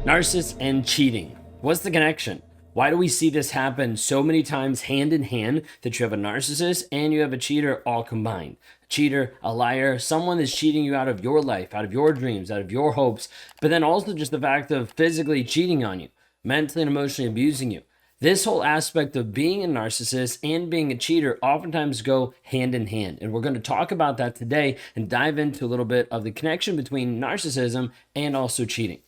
Narcissist and cheating. What's the connection? Why do we see this happen so many times hand in hand, that you have a narcissist and you have a cheater all combined? A cheater, a liar, someone that's cheating you out of your life, out of your dreams, out of your hopes, but then also just the fact of physically cheating on you, mentally and emotionally abusing you. This whole aspect of being a narcissist and being a cheater oftentimes go hand in hand. And we're going to talk about that today and dive into a little bit of the connection between narcissism and also cheating.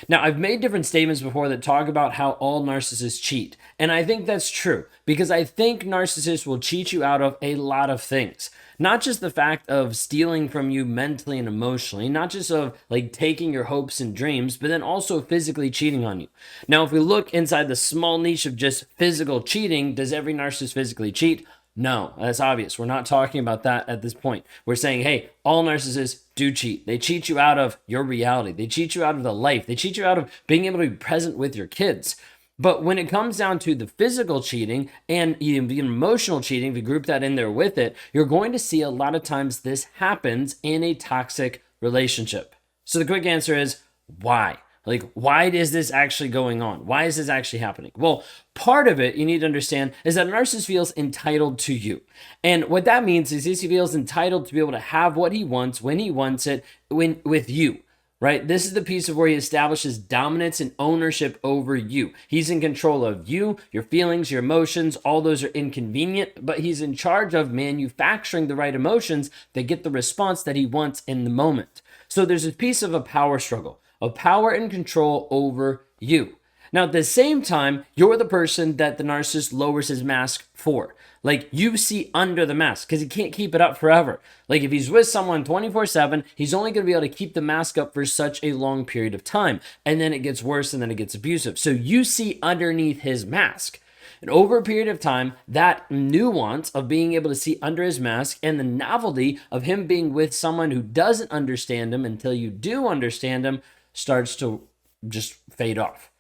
Now, I've made different statements before that talk about how all narcissists cheat. And I think that's true, because I think narcissists will cheat you out of a lot of things. Not just the fact of stealing from you mentally and emotionally, not just of like taking your hopes and dreams, but then also physically cheating on you. Now, if we look inside the small niche of just physical cheating, does every narcissist physically cheat? No, that's obvious. We're not talking about that at this point. We're saying, hey, all narcissists do cheat. They cheat you out of your reality. They cheat you out of the life. They cheat you out of being able to be present with your kids. But when it comes down to the physical cheating and the emotional cheating, if you group that in there with it, you're going to see a lot of times this happens in a toxic relationship. So the quick answer is why? Like, why is this actually going on? Why is this actually happening? Well, part of it you need to understand is that a narcissist feels entitled to you. And what that means is he feels entitled to be able to have what he wants when he wants it with you, right? This is the piece of where he establishes dominance and ownership over you. He's in control of you, your feelings, your emotions. All those are inconvenient, but he's in charge of manufacturing the right emotions that get the response that he wants in the moment. So there's a piece of a power struggle, of power and control over you. Now, at the same time, you're the person that the narcissist lowers his mask for. Like, you see under the mask because he can't keep it up forever. Like, if he's with someone 24/7, he's only going to be able to keep the mask up for such a long period of time. And then it gets worse and then it gets abusive. So you see underneath his mask. And over a period of time, that nuance of being able to see under his mask and the novelty of him being with someone who doesn't understand him until you do understand him starts to just fade off.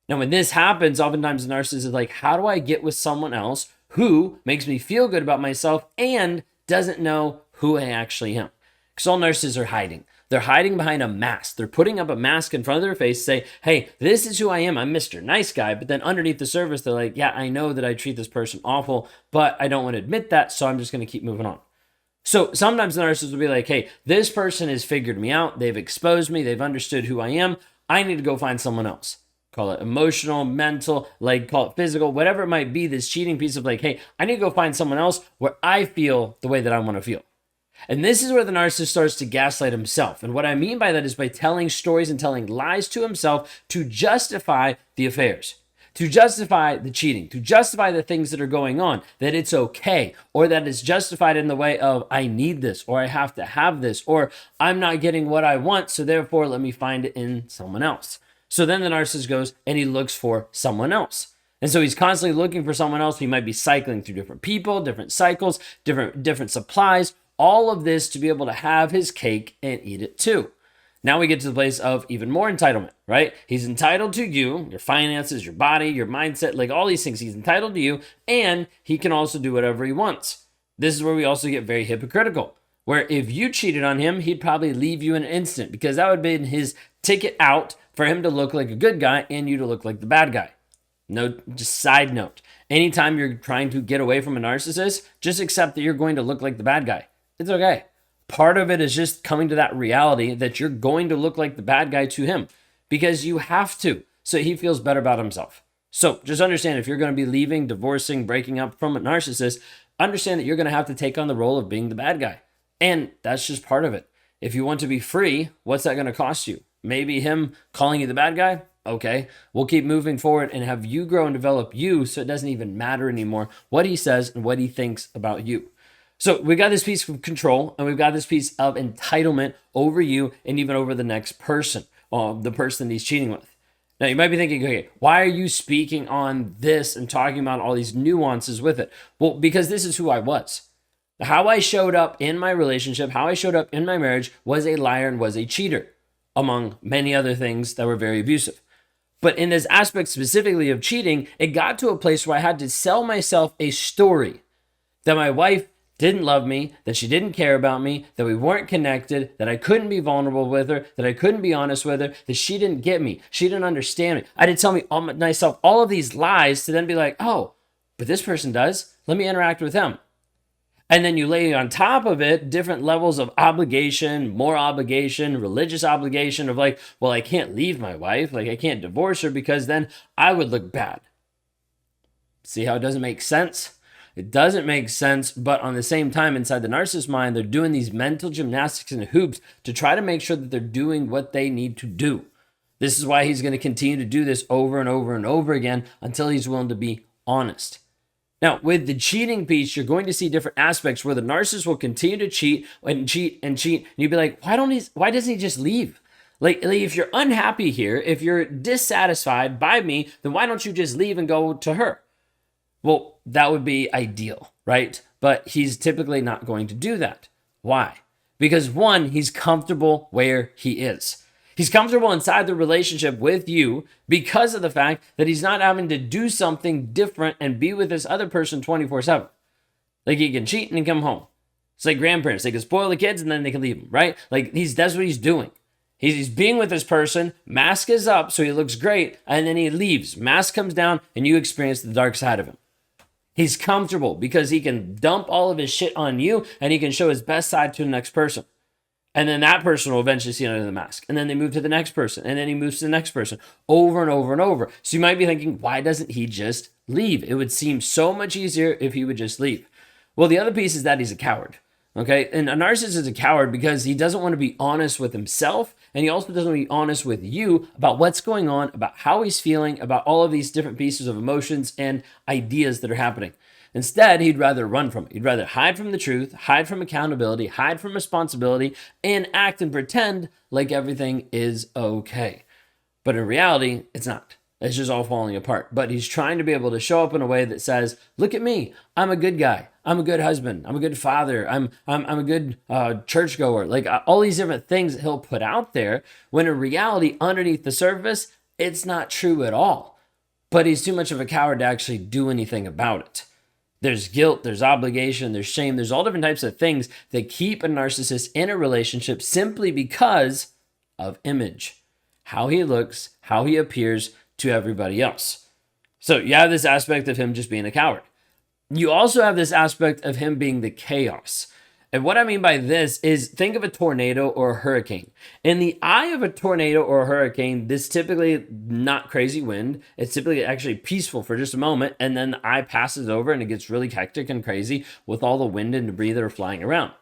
Now, when this happens, oftentimes the narcissist is like, how do I get with someone else who makes me feel good about myself and doesn't know who I actually am? Because all narcissists are hiding. They're hiding behind a mask. They're putting up a mask in front of their face, say, hey, this is who I am. I'm Mr. Nice Guy. But then underneath the surface, they're like, yeah, I know that I treat this person awful, but I don't want to admit that, so I'm just going to keep moving on. So sometimes the narcissist will be like, hey, this person has figured me out. They've exposed me. They've understood who I am. I need to go find someone else. Call it emotional, mental, like call it physical, whatever it might be, this cheating piece of like, hey, I need to go find someone else where I feel the way that I want to feel. And this is where the narcissist starts to gaslight himself. And what I mean by that is by telling stories and telling lies to himself to justify the affairs, to justify the cheating, to justify the things that are going on, that it's okay, or that it's justified in the way of, I need this, or I have to have this, or I'm not getting what I want, so therefore let me find it in someone else. So then the narcissist goes and he looks for someone else. And so he's constantly looking for someone else. He might be cycling through different people, different cycles, different supplies, all of this to be able to have his cake and eat it too. Now we get to the place of even more entitlement, right? He's entitled to you, your finances, your body, your mindset, like all these things. He's entitled to you, and he can also do whatever he wants. This is where we also get very hypocritical, where if you cheated on him, he'd probably leave you in an instant, because that would have been his ticket out for him to look like a good guy and you to look like the bad guy. No, just side note. Anytime you're trying to get away from a narcissist, just accept that you're going to look like the bad guy. It's okay. Part of it is just coming to that reality that you're going to look like the bad guy to him because you have to, so he feels better about himself. So just understand, if you're going to be leaving, divorcing, breaking up from a narcissist, understand that you're going to have to take on the role of being the bad guy. And that's just part of it. If you want to be free, what's that going to cost you? Maybe him calling you the bad guy? Okay, we'll keep moving forward and have you grow and develop you so it doesn't even matter anymore what he says and what he thinks about you. So we got this piece of control and we've got this piece of entitlement over you and even over the next person, the person he's cheating with. Now you might be thinking, okay, why are you speaking on this and talking about all these nuances with it? Well, because this is who I was. How I showed up in my relationship, how I showed up in my marriage was a liar and was a cheater, among many other things that were very abusive. But in this aspect specifically of cheating, it got to a place where I had to sell myself a story that my wife didn't love me, that she didn't care about me, that we weren't connected, that I couldn't be vulnerable with her, that I couldn't be honest with her, that she didn't get me, she didn't understand me. I didn't tell myself all of these lies to then be like, oh, but this person does. Let me interact with them. And then you lay on top of it different levels of obligation, more obligation, religious obligation of like, well, I can't leave my wife. Like, I can't divorce her because then I would look bad. See how it doesn't make sense? It doesn't make sense, but on the same time, inside the narcissist mind, they're doing these mental gymnastics and hoops to try to make sure that they're doing what they need to do. This is why he's going to continue to do this over and over and over again until he's willing to be honest. Now, with the cheating piece, you're going to see different aspects where the narcissist will continue to cheat and cheat and cheat. And you'd be like, why doesn't he just leave? Like, if you're unhappy here, if you're dissatisfied by me, then why don't you just leave and go to her? Well, that would be ideal, right? But he's typically not going to do that. Why? Because one, he's comfortable where he is. He's comfortable inside the relationship with you because of the fact that he's not having to do something different and be with this other person 24/7. Like, he can cheat and come home. It's like grandparents. They can spoil the kids and then they can leave them, right? Like, that's what he's doing. He's being with this person, mask is up so he looks great, and then he leaves. Mask comes down and you experience the dark side of him. He's comfortable because he can dump all of his shit on you and he can show his best side to the next person. And then that person will eventually see under the mask. And then they move to the next person. And then he moves to the next person over and over and over. So you might be thinking, why doesn't he just leave? It would seem so much easier if he would just leave. Well, the other piece is that he's a coward. Okay. And a narcissist is a coward because he doesn't want to be honest with himself. And he also doesn't want to be honest with you about what's going on, about how he's feeling, about all of these different pieces of emotions and ideas that are happening. Instead, he'd rather run from it. He'd rather hide from the truth, hide from accountability, hide from responsibility, and act and pretend like everything is okay. But in reality, it's not. It's just all falling apart. But he's trying to be able to show up in a way that says, look at me. I'm a good guy. I'm a good husband. I'm a good father. I'm a good churchgoer. Like, all these different things that he'll put out there, when in reality, underneath the surface, it's not true at all. But he's too much of a coward to actually do anything about it. There's guilt, there's obligation, there's shame, there's all different types of things that keep a narcissist in a relationship simply because of image, how he looks, how he appears to everybody else. So you have this aspect of him just being a coward. You also have this aspect of him being the chaos. And what I mean by this is, think of a tornado or a hurricane. In the eye of a tornado or a hurricane, this typically not crazy wind. It's typically actually peaceful for just a moment, and then the eye passes over and it gets really hectic and crazy with all the wind and debris that are flying around.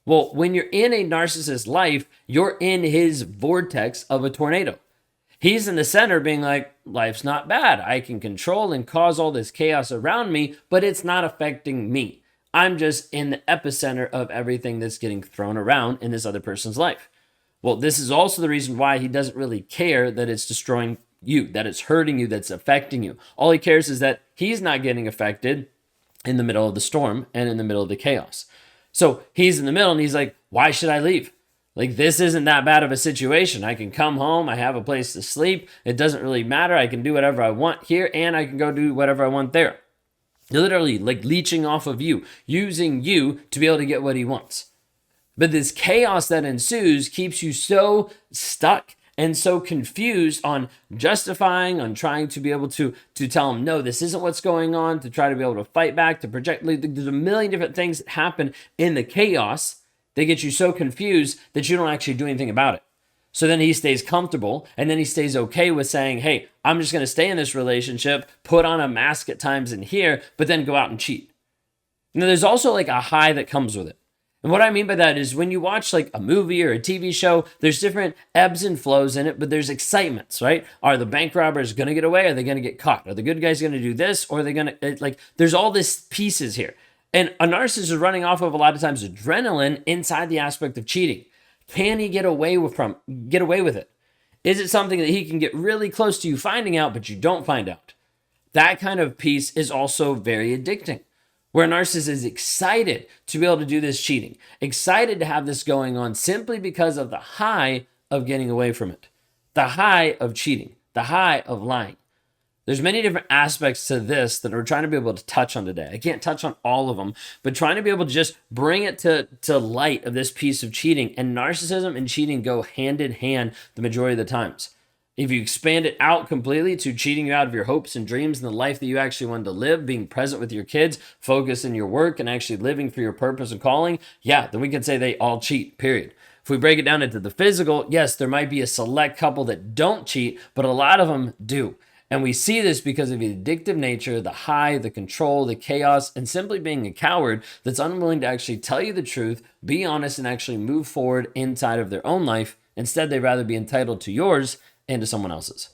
Well, when you're in a narcissist's life, you're in his vortex of a tornado. He's in the center being like, life's not bad. I can control and cause all this chaos around me, but it's not affecting me. I'm just in the epicenter of everything that's getting thrown around in this other person's life. Well, this is also the reason why he doesn't really care that it's destroying you, that it's hurting you, that's affecting you. All he cares is that he's not getting affected in the middle of the storm and in the middle of the chaos. So he's in the middle and he's like, why should I leave? Like, this isn't that bad of a situation. I can come home. I have a place to sleep. It doesn't really matter. I can do whatever I want here and I can go do whatever I want there. They're literally like leeching off of you, using you to be able to get what he wants. But this chaos that ensues keeps you so stuck and so confused on justifying, on trying to be able to tell him, no, this isn't what's going on, to try to be able to fight back, to project. Like, there's a million different things that happen in the chaos that get you so confused that you don't actually do anything about it. So then he stays comfortable, and then he stays okay with saying, hey, I'm just going to stay in this relationship, put on a mask at times in here, but then go out and cheat. Now, there's also like a high that comes with it. And what I mean by that is, when you watch like a movie or a TV show, there's different ebbs and flows in it, but there's excitements, right? Are the bank robbers going to get away? Are they going to get caught? Are the good guys going to do this? Or are they going to, like, there's all this pieces here. And a narcissist is running off of a lot of times adrenaline inside the aspect of cheating. Can he get away with it? Is it something that he can get really close to you finding out, but you don't find out? That kind of piece is also very addicting, where a narcissist is excited to be able to do this cheating, excited to have this going on simply because of the high of getting away from it, the high of cheating, the high of lying. There's many different aspects to this that we're trying to be able to touch on today. I can't touch on all of them, but trying to be able to just bring it to light of this piece of cheating. And narcissism and cheating go hand in hand the majority of the times. If you expand it out completely to cheating you out of your hopes and dreams and the life that you actually wanted to live, being present with your kids, focus in your work, and actually living for your purpose and calling, yeah, then we can say they all cheat, period. If we break it down into the physical, yes, there might be a select couple that don't cheat, but a lot of them do. And we see this because of the addictive nature, the high, the control, the chaos, and simply being a coward that's unwilling to actually tell you the truth, be honest, and actually move forward inside of their own life. Instead, they'd rather be entitled to yours and to someone else's.